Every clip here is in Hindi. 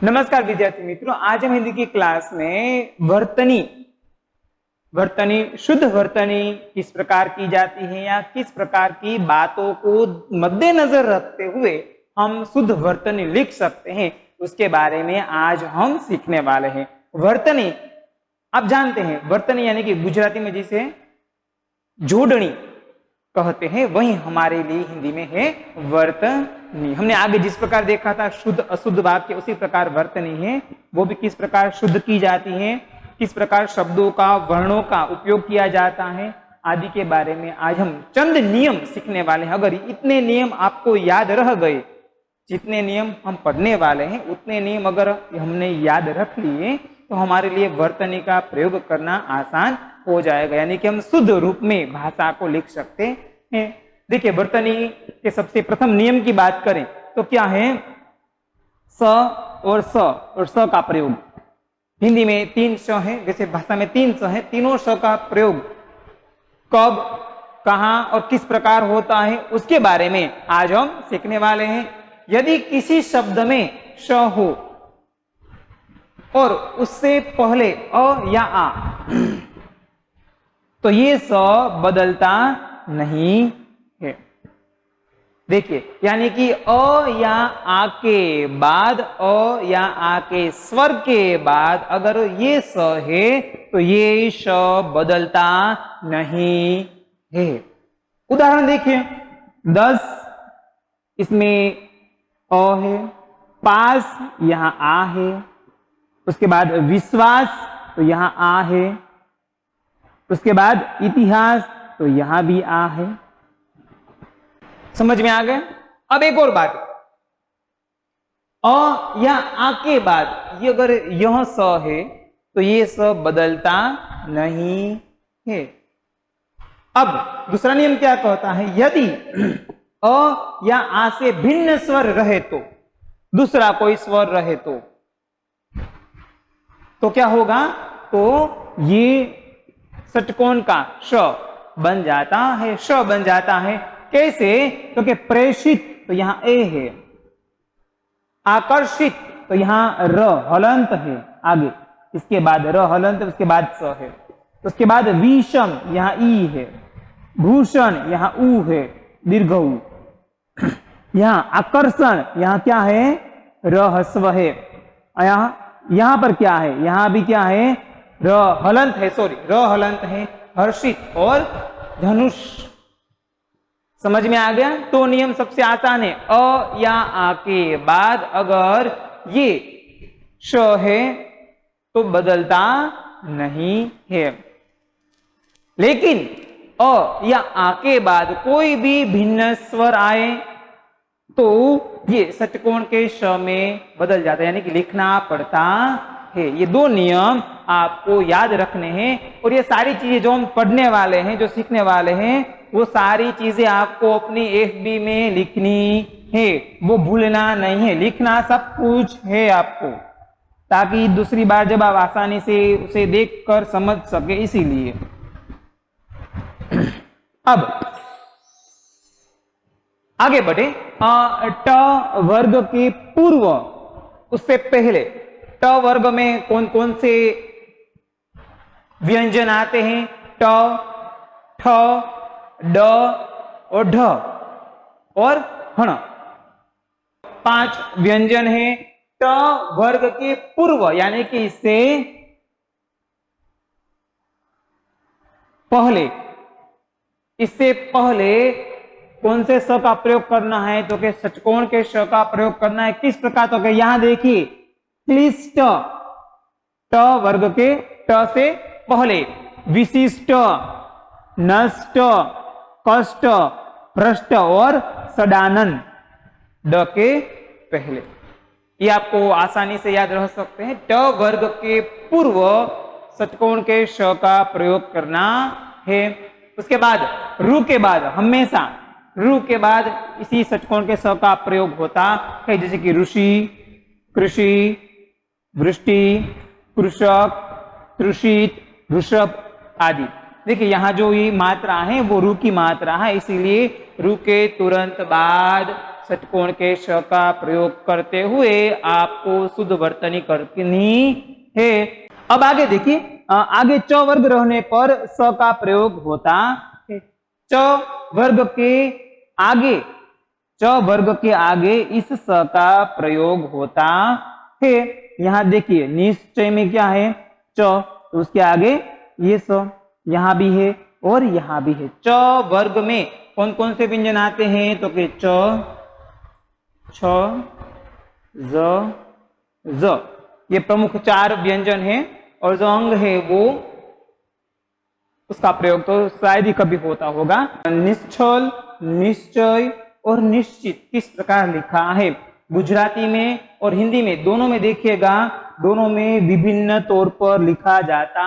नमस्कार विद्यार्थी मित्रों, आज हम हिंदी की क्लास में वर्तनी शुद्ध वर्तनी किस प्रकार की जाती है या किस प्रकार की बातों को मद्देनजर रखते हुए हम शुद्ध वर्तनी लिख सकते हैं, उसके बारे में आज हम सीखने वाले हैं। वर्तनी आप जानते हैं, वर्तनी यानी कि गुजराती में जिसे जोड़नी कहते हैं, वही हमारे लिए हिंदी में है वर्तनी। हमने आगे जिस प्रकार देखा था शुद्ध अशुद्ध वाक्य, उसी प्रकार वर्तनी है, वो भी किस प्रकार शुद्ध की जाती है, किस प्रकार शब्दों का वर्णों का उपयोग किया जाता है आदि के बारे में आज हम चंद नियम सीखने वाले हैं। अगर इतने नियम आपको याद रह गए, जितने नियम हम पढ़ने वाले हैं उतने नियम अगर हमने याद रख लिए तो हमारे लिए वर्तनी का प्रयोग करना आसान हो जाएगा, यानी कि हम शुद्ध रूप में भाषा को लिख सकते हैं। देखिए, वर्तनी के सबसे प्रथम नियम की बात करें तो क्या है, स और स का प्रयोग। हिंदी में 3 स है, वैसे भाषा में 3 स है। तीनों स का प्रयोग कब, कहां और किस प्रकार होता है उसके बारे में आज हम सीखने वाले हैं। यदि किसी शब्द में श हो और उससे पहले अ या आ, तो ये स बदलता नहीं है। देखिए, यानी कि अ या आ के बाद, अ या आ के स्वर के बाद अगर ये स है तो ये श बदलता नहीं है। उदाहरण देखिए, 10 इसमें अ है, पास यहां आ है, उसके बाद विश्वास तो यहां आ है, उसके बाद इतिहास तो यहां भी आ है। समझ में आ गया। अब एक और बात, अ या आ के बाद ये अगर यह स है तो ये स बदलता नहीं है। अब दूसरा नियम क्या कहता है, यदि अ या आ से भिन्न स्वर रहे तो, दूसरा कोई स्वर रहे तो क्या होगा, तो ये षटकोण का श बन जाता है, श बन जाता है। कैसे, क्योंकि प्रेषित तो यहां ए है, आकर्षित तो यहां र हलंत है आगे, इसके बाद र हलंत, उसके बाद स है, उसके बाद विषम यहां ई है, भूषण यहां ऊ है दीर्घ ऊ, यहां आकर्षण यहां क्या है, र हस्व है, यहां पर क्या है, यहां भी क्या है, र हलंत है, सॉरी र हलंत है, हर्षित और धनुष। समझ में आ गया। तो नियम सबसे आसान है, अ या आ के बाद अगर ये श है तो बदलता नहीं है। लेकिन अ या आ के बाद कोई भी भिन्न स्वर आए तो ये षटकोण के श में बदल जाता है, यानी कि लिखना पड़ता है। ये 2 नियम आपको याद रखने हैं, और ये सारी चीजें जो हम पढ़ने वाले हैं, जो सीखने वाले हैं, वो सारी चीजें आपको अपनी FB में लिखनी है, वो भूलना नहीं है। लिखना सब कुछ है आपको, ताकि दूसरी बार जब आप आसानी से उसे देखकर समझ सके, इसीलिए। अब आगे बढ़े, ट वर्ग के पूर्व, उससे पहले ट वर्ग में कौन कौन से व्यंजन आते हैं, ट, ठ, ड और ढ और हण, 5 व्यंजन हैं। ट वर्ग के पूर्व यानी कि इससे पहले कौन से स का प्रयोग करना है, तो कि षटकोण के श का प्रयोग करना है। किस प्रकार, तो कि यहां देखिए, क्लिष्ट ट वर्ग के ट से पहले, विशिष्ट, नष्ट, कष्ट, भ्रष्ट और सडानन ड के पहले। ये आपको आसानी से याद रह सकते हैं। ट वर्ग के पूर्व षटकोण के श का प्रयोग करना है। उसके बाद रु के बाद, हमेशा रु के बाद इसी षटकोण के स का प्रयोग होता है, जैसे कि ऋषि, कृषि, वृष्टि, कृषक, तृषित, वृषभ आदि। देखिए, यहां जो ये मात्रा है वो रु की मात्रा है, इसीलिए रु के तुरंत बाद षटकोण के श का प्रयोग करते हुए आपको शुद्ध वर्तनी करनी है। अब आगे देखिए, आगे च वर्ग रहने पर स का प्रयोग होता है। च वर्ग के आगे, च वर्ग के आगे इस स का प्रयोग होता है। यहाँ देखिए निश्चय में क्या है, च, तो उसके आगे ये स यहाँ भी है और यहाँ भी है। च वर्ग में कौन कौन से व्यंजन आते हैं, तो कि च, छ, ज, ज, ये प्रमुख 4 व्यंजन हैं और जो अंग है वो उसका प्रयोग तो शायद ही कभी होता होगा। निश्चल, निश्चय और निश्चित किस प्रकार लिखा है, गुजराती में और हिंदी में दोनों में देखिएगा, दोनों में विभिन्न तौर पर लिखा जाता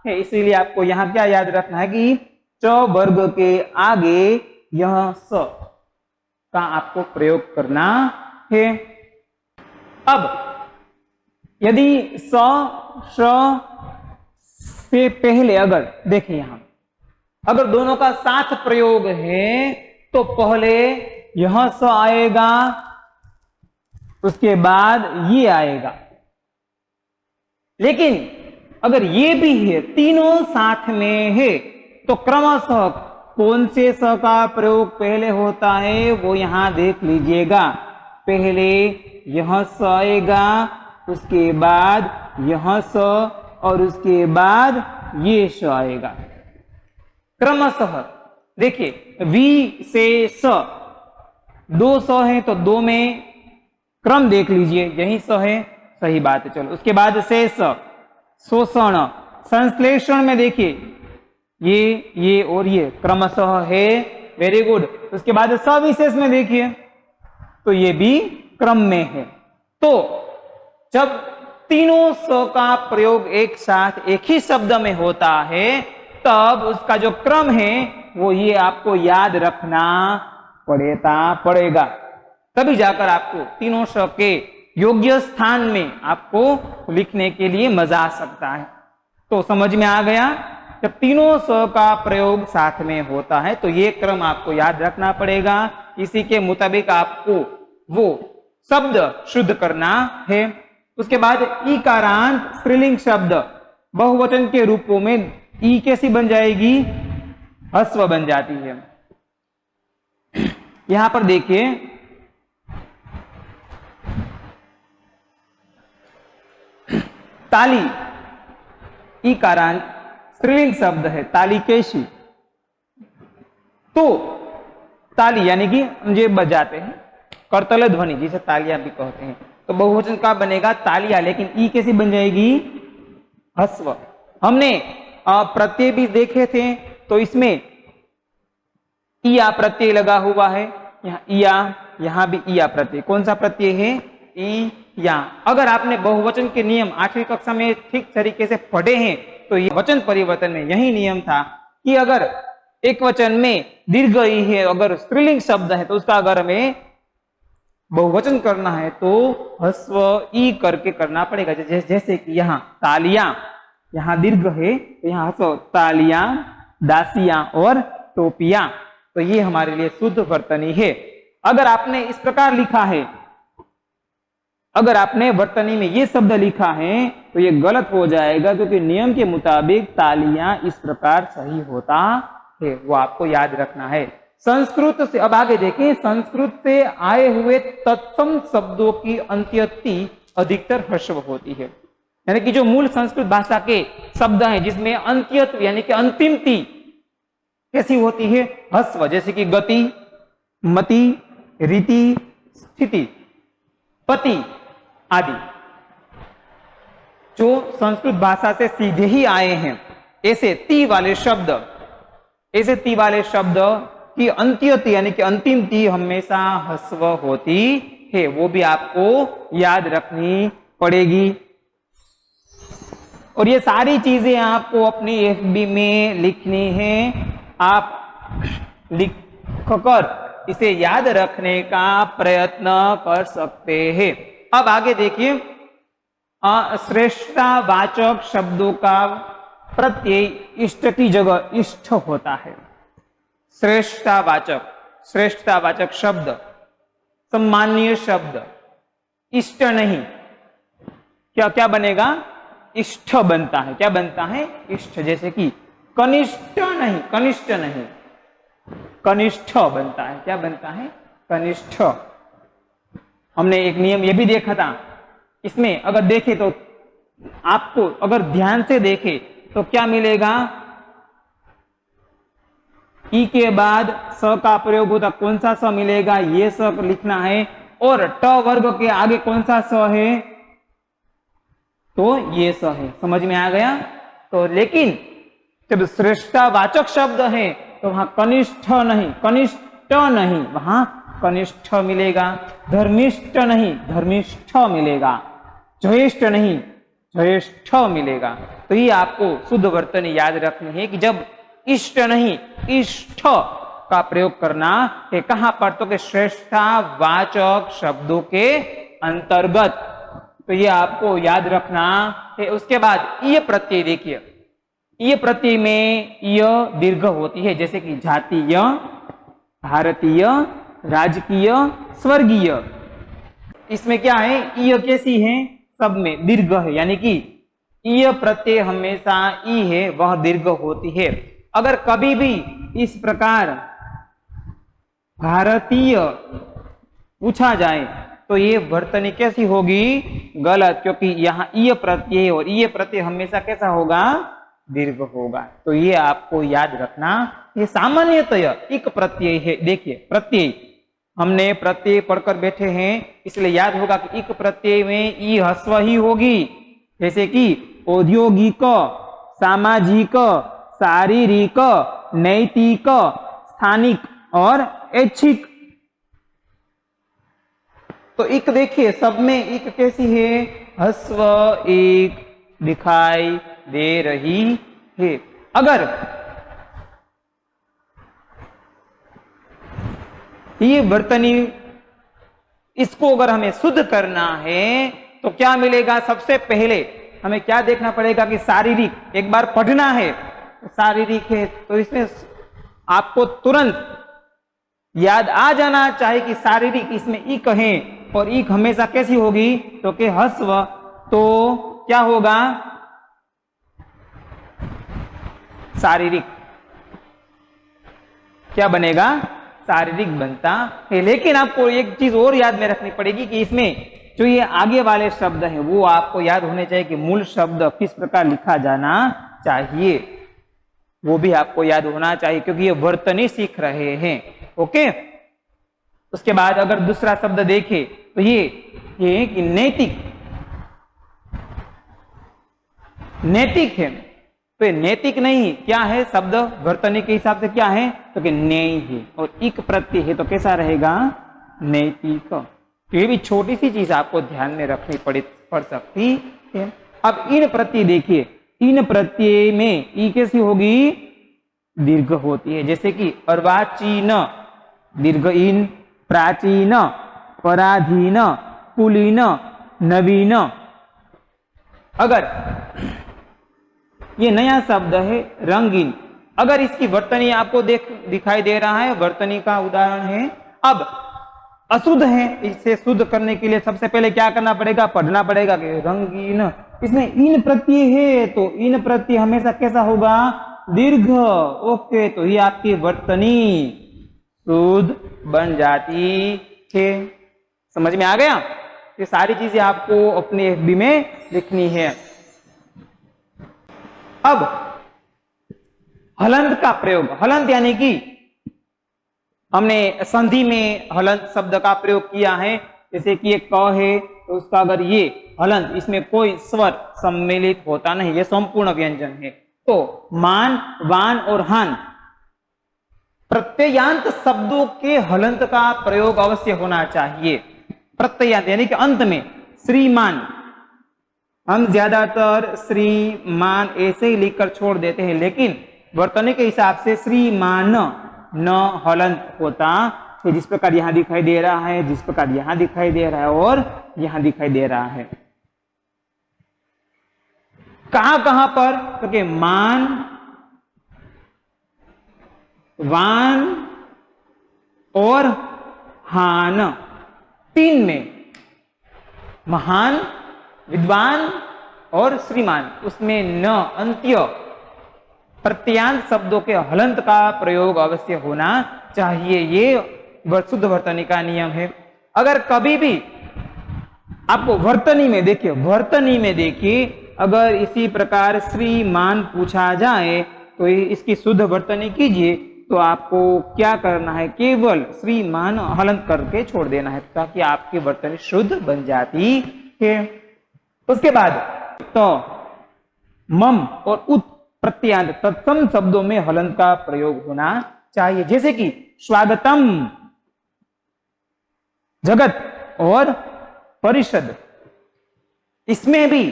है। इसीलिए आपको यहाँ क्या याद रखना है कि च वर्ग के आगे यह स का आपको प्रयोग करना है। अब यदि स, श से पहले अगर देखिए यहां अगर दोनों का साथ प्रयोग है तो पहले यह स आएगा, उसके बाद ये आएगा। लेकिन अगर ये भी है, तीनों साथ में है, तो क्रमशः कौन से स का प्रयोग पहले होता है वो यहां देख लीजिएगा। पहले यह स आएगा, उसके बाद यह स और उसके बाद ये स आएगा क्रमशः। देखिए वी से स, 2 स है तो 2 में क्रम देख लीजिए, यही स है, सही बात है। चलो उसके बाद से स, शोषण, संश्लेषण में देखिए ये और ये क्रमशः है, वेरी गुड। उसके बाद सविशेष में देखिए तो ये भी क्रम में है। तो जब तीनों स का प्रयोग एक साथ एक ही शब्द में होता है तब उसका जो क्रम है वो ये आपको याद रखना पड़ेगा, तभी जाकर आपको तीनों स के योग्य स्थान में आपको लिखने के लिए मजा आ सकता है। तो समझ में आ गया, जब तीनों स का प्रयोग साथ में होता है तो ये क्रम आपको याद रखना पड़ेगा, इसी के मुताबिक आपको वो शब्द शुद्ध करना है। उसके बाद ईकारांत स्त्रीलिंग शब्द बहुवचन के रूपों में ई कैसी बन जाएगी, हस्व बन जाती है। यहां पर देखिए ताली, ईकारांत स्त्रीलिंग शब्द है, ताली कैसी, तो ताली यानी कि जे बजाते हैं, करतल ध्वनि जिसे तालियां भी कहते हैं, तो बहुवचन का बनेगा तालियां, लेकिन ई कैसी बन जाएगी, हस्व। हमने प्रत्यय भी देखे थे तो इसमें इया प्रत्यय लगा हुआ है, यहाँ इया, यहाँ भी इया प्रत्यय, कौन सा प्रत्यय है, ई या। अगर आपने बहुवचन के नियम 8वीं कक्षा में ठीक तरीके से पढ़े हैं तो ये वचन परिवर्तन में यही नियम था कि अगर एक वचन में दीर्घ ई है, अगर स्त्रीलिंग शब्द है तो उसका अगर हमें बहुवचन करना है तो हस्व ई करके करना पड़ेगा। जैसे कि यहाँ तालियां, यहाँ दीर्घ है तो यहाँ हस्व, तालियां, दासियां और टोपियां, तो ये हमारे लिए शुद्ध वर्तनी है। अगर आपने इस प्रकार लिखा है, अगर आपने वर्तनी में ये शब्द लिखा है तो ये गलत हो जाएगा, क्योंकि नियम के मुताबिक तालियां इस प्रकार सही होता है, वो आपको याद रखना है। संस्कृत से अब आगे देखें, संस्कृत से आए हुए तत्सम शब्दों की अंत्यति अधिकतर ह्रस्व होती है, यानी कि जो मूल संस्कृत भाषा के शब्द हैं जिसमें अंत्यत यानी कि अंतिमति कैसी होती है, ह्रस्व, जैसे कि गति, मति, रीति, स्थिति, पति आदि, जो संस्कृत भाषा से सीधे ही आए हैं, ऐसे ती वाले शब्द, ऐसे ती वाले शब्द की अंत्यति यानी कि अंतिम ती हमेशा ह्रस्व होती है, वो भी आपको याद रखनी पड़ेगी। और ये सारी चीजें आपको अपनी एफबी में लिखनी है, आप लिखकर इसे याद रखने का प्रयत्न कर सकते हैं। अब आगे देखिए, श्रेष्ठवाचक शब्दों का प्रत्यय इष्ट की जगह इष्ट होता है। श्रेष्ठवाचक, श्रेष्ठवाचक शब्द सम्मानीय शब्द, इष्ट नहीं, क्या क्या बनेगा, इष्ट बनता है। क्या बनता है, इष्ट। जैसे कि कनिष्ठ नहीं, कनिष्ठ नहीं, कनिष्ठ बनता है। क्या बनता है, कनिष्ठ। हमने एक नियम ये भी देखा था, इसमें अगर देखे तो आपको अगर ध्यान से देखे तो क्या मिलेगा, ई के बाद स का प्रयोग होता, कौन सा स मिलेगा, ये स लिखना है। और ट वर्ग के आगे कौन सा स है, तो ये स है। समझ में आ गया। तो लेकिन जब श्रेष्ठवाचक शब्द है तो वहां कनिष्ठ नहीं, कनिष्ठ नहीं, वहां कनिष्ठ मिलेगा। धर्मिष्ठ नहीं, धर्मिष्ठ मिलेगा। ज्येष्ठ नहीं, ज्येष्ठ मिलेगा। तो ये आपको शुद्ध वर्तनी याद रखनी है कि जब इष्ट नहीं, इष्ट का प्रयोग करना है कहां पर, तो कि श्रेष्ठवाचक शब्दों के अंतर्गत। तो ये आपको याद रखना है। उसके बाद ये प्रत्यय देखिए, ये प्रत्यय में य दीर्घ होती है, जैसे कि जातीय, भारतीय, राजकीय, स्वर्गीय। इसमें क्या है, य कैसी है, सब में दीर्घ है, यानी कि य प्रत्यय हमेशा ई है वह दीर्घ होती है। अगर कभी भी इस प्रकार भारतीय पूछा जाए तो ये वर्तनी कैसी होगी, गलत, क्योंकि यहाँ य प्रत्यय और ये प्रत्यय हमेशा कैसा होगा, दीर्घ होगा। तो ये आपको याद रखना। ये सामान्यतया इक प्रत्यय है। देखिए प्रत्यय, हमने प्रत्यय पढ़कर बैठे हैं, इसलिए याद होगा कि इक प्रत्यय में ई ह्रस्व ही होगी। जैसे कि औद्योगिक, सामाजिक, शारीरिक, नैतिक, स्थानिक और ऐच्छिक। तो इक देखिए सब में इक कैसी है, ह्रस्व एक दिखाई दे रही है। अगर ये वर्तनी, इसको अगर हमें शुद्ध करना है तो क्या मिलेगा, सबसे पहले हमें क्या देखना पड़ेगा कि शारीरिक, एक बार पढ़ना है शारीरिक है तो इसमें आपको तुरंत याद आ जाना चाहिए कि शारीरिक, इसमें इक है और इक हमेशा कैसी होगी, तो कि ह्रस्व। तो क्या होगा, शारीरिक, क्या बनेगा, शारीरिक बनता है। लेकिन आपको एक चीज और याद में रखनी पड़ेगी कि इसमें जो ये आगे वाले शब्द हैं वो आपको याद होने चाहिए कि मूल शब्द किस प्रकार लिखा जाना चाहिए, वो भी आपको याद होना चाहिए, क्योंकि ये वर्तनी सीख रहे हैं। ओके। उसके बाद अगर दूसरा शब्द देखें तो ये कि नैतिक, नैतिक है। तो नैतिक नहीं, क्या है शब्द वर्तनी के हिसाब से क्या है, तो कि न्याय है, और इक प्रत्यय है तो कैसा रहेगा, नैतिक। तो ये भी छोटी सी चीज आपको ध्यान में रखनी पड़ सकती है। अब इन प्रत्यय देखिए, इन प्रत्यय में ई कैसी होगी, दीर्घ होती है। जैसे कि अर्वाचीन, दीर्घ इन, प्राचीन, पराधीन, कुलीन, नवीन। अगर ये नया शब्द है रंगीन, अगर इसकी वर्तनी आपको दिखाई दे रहा है, वर्तनी का उदाहरण है। अब अशुद्ध है, इसे शुद्ध करने के लिए सबसे पहले क्या करना पड़ेगा, पढ़ना पड़ेगा कि रंगीन, इसमें इन प्रत्यय है तो इन प्रत्यय हमेशा कैसा होगा, दीर्घ। ओके, तो ये आपकी वर्तनी शुद्ध बन जाती है। समझ में आ गया। ये सारी चीजें आपको अपने एफबी में लिखनी है। अब हलंत का प्रयोग, हलंत यानी कि हमने संधि में हलंत शब्द का प्रयोग किया है। जैसे कि एक क है तो उसका अगर ये हलंत, इसमें कोई स्वर सम्मिलित होता नहीं, ये संपूर्ण व्यंजन है। तो मान, वान और हान प्रत्ययांत शब्दों के हलंत का प्रयोग अवश्य होना चाहिए। प्रत्ययांत यानी कि अंत में श्रीमान, हम ज्यादातर श्रीमान ऐसे ही लिखकर छोड़ देते हैं, लेकिन वर्तनी के हिसाब से श्रीमान न हलंत होता है, जिस प्रकार यहां दिखाई दे रहा है, जिस प्रकार यहां दिखाई दे रहा है और यहां दिखाई दे रहा है। कहां कहां पर, क्योंकि तो मान, वान और हान, तीन में महान, विद्वान और श्रीमान, उसमें न अंत्य प्रत्यांत शब्दों के हलंत का प्रयोग अवश्य होना चाहिए। ये शुद्ध वर्तनी का नियम है। अगर कभी भी आपको वर्तनी में देखिए अगर इसी प्रकार श्रीमान पूछा जाए तो इसकी शुद्ध वर्तनी कीजिए, तो आपको क्या करना है, केवल श्रीमान हलंत करके छोड़ देना है ताकि आपकी वर्तनी शुद्ध बन जाती है। उसके बाद तो मम और उत प्रत्यांत तत्सम शब्दों में हलंत का प्रयोग होना चाहिए, जैसे कि स्वागतम, जगत और परिषद। इसमें भी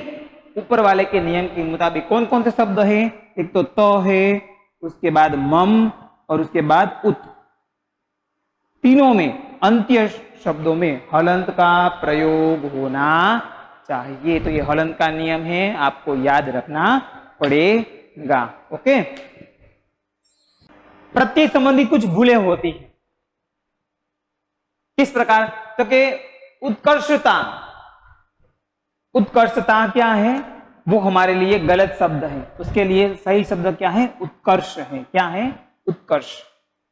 ऊपर वाले के नियम के मुताबिक कौन कौन से शब्द है, एक तो है, उसके बाद मम और उसके बाद उत। तीनों में अंत्य शब्दों में हलंत का प्रयोग होना चाहिए। तो ये हलंत का नियम है, आपको याद रखना पड़ेगा। ओके। प्रत्यय संबंधी कुछ भूलें होती है। किस प्रकार, तो कि उत्कर्षता क्या है, वो हमारे लिए गलत शब्द है। उसके लिए सही शब्द क्या है, उत्कर्ष है। क्या है, उत्कर्ष।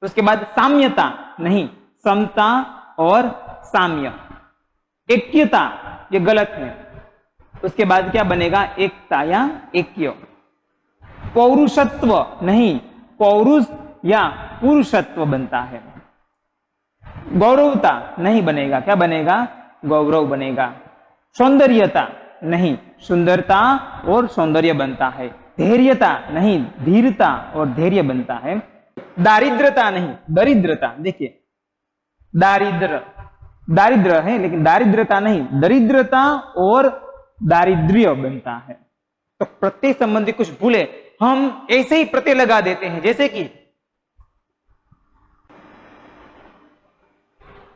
उसके बाद साम्यता नहीं, समता और साम्य। ऐक्यता ये गलत है। उसके बाद क्या बनेगा, एकता या ऐक्य। पौरुषत्व नहीं, पौरुष या पुरुषत्व बनता है। गौरवता नहीं बनेगा, क्या बनेगा, गौरव बनेगा। सौंदर्यता नहीं, सुंदरता और सौंदर्य बनता है। धैर्यता नहीं, धीरता और धैर्य बनता है। दारिद्रता नहीं, दरिद्रता। देखिए दारिद्र है लेकिन दारिद्रता नहीं, दरिद्रता और दारिद्र्य बनता है। तो प्रत्यय संबंधी कुछ भूले हम ऐसे ही प्रत्यय लगा देते हैं, जैसे कि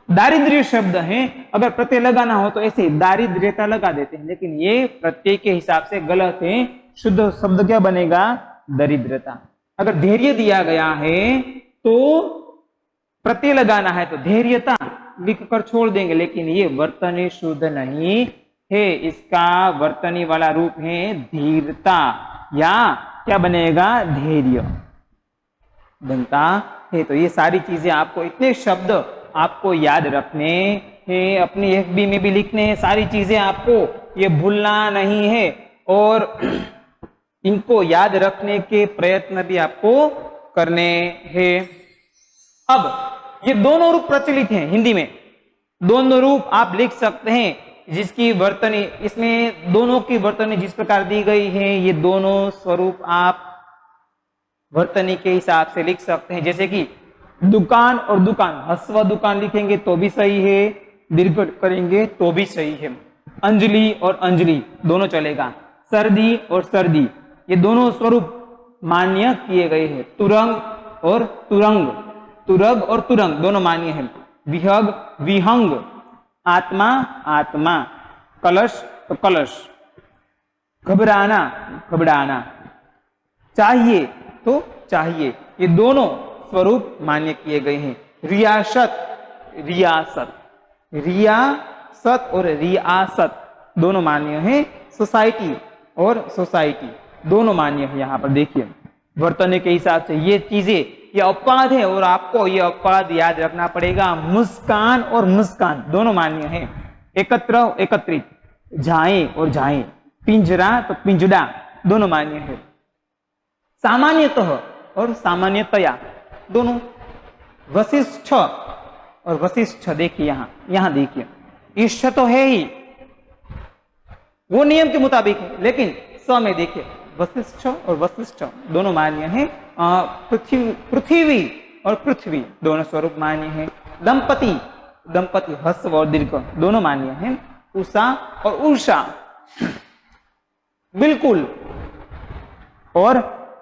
दारिद्र्य शब्द है, अगर प्रत्यय लगाना हो तो ऐसे दारिद्र्यता लगा देते हैं, लेकिन ये प्रत्यय के हिसाब से गलत है। शुद्ध शब्द क्या बनेगा, दरिद्रता। अगर धैर्य दिया गया है तो प्रत्यय लगाना है तो धैर्यता लिख कर छोड़ देंगे, लेकिन ये वर्तनी शुद्ध नहीं है। इसका वर्तनी वाला रूप है धीरता, या क्या बनेगा, धैर्य बनता है। तो ये सारी चीजें आपको, इतने शब्द आपको याद रखने हैं, अपनी एफबी में भी लिखने हैं। सारी चीजें आपको ये भूलना नहीं है, और इनको याद रखने के प्रयत्न भी आपको करने हैं। अब ये दोनों रूप प्रचलित हैं हिंदी में, दोनों रूप आप लिख सकते हैं, जिसकी वर्तनी, इसमें दोनों की वर्तनी जिस प्रकार दी गई है, ये दोनों स्वरूप आप वर्तनी के हिसाब से लिख सकते हैं। जैसे कि दुकान और दुकान, हस्व दुकान लिखेंगे तो भी सही है, दीर्घ करेंगे तो भी सही है। अंजलि और अंजलि दोनों चलेगा। सर्दी और सर्दी ये दोनों स्वरूप मान्य किए गए हैं। तुरंग और तुरंग, तुरग और तुरंग दोनों मान्य है। विहग विहंग, आत्मा आत्मा, कलश तो कलश, घबराना घबराना, चाहिए तो चाहिए, ये दोनों स्वरूप मान्य किए गए हैं। रियासत रियासत, रियासत और रियासत दोनों मान्य है। सोसाइटी और सोसाइटी दोनों मान्य है। यहाँ पर देखिए वर्तने के हिसाब से ये चीजें, ये अपवाद है और आपको ये अपवाद याद रखना पड़ेगा। मुस्कान और मुस्कान दोनों मान्य है। एकत्र एकत्रित, जाए और जाए, पिंजरा तो पिंजड़ा दोनों मान्य है। सामान्यतः और सामान्यतया दोनों। वशिष्ठ और वशिष्ठ, देखिए यहां देखिए, ईष्ठ तो है ही, वो नियम के मुताबिक है, लेकिन स में देखिए वशिष्ठ और वशिष्ठ दोनों मान्य है। पृथ्वी और पृथ्वी दोनों स्वरूप मान्य है। दंपति दंपति, हस्व और दीर्घ दोनों मान्य है। उषा और उषा, बिल्कुल और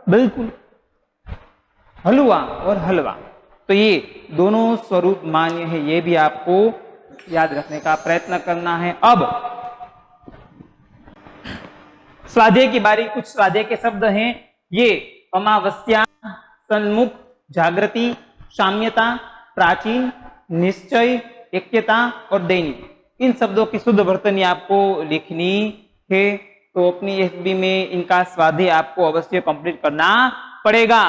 बिल्कुल, हलवा और हलवा, तो ये दोनों स्वरूप मान्य है। ये भी आपको याद रखने का प्रयत्न करना है। अब स्वाध्याय की बारी। कुछ स्वाध्याय के शब्द हैं ये: अमावस्या, सन्मुख, जागृति, साम्यता, प्राचीन, निश्चय, ऐक्यता और दैनिक। इन शब्दों की शुद्ध वर्तनी आपको लिखनी है। तो अपनी एफबी में इनका स्वाध्याय आपको अवश्य कंप्लीट करना पड़ेगा।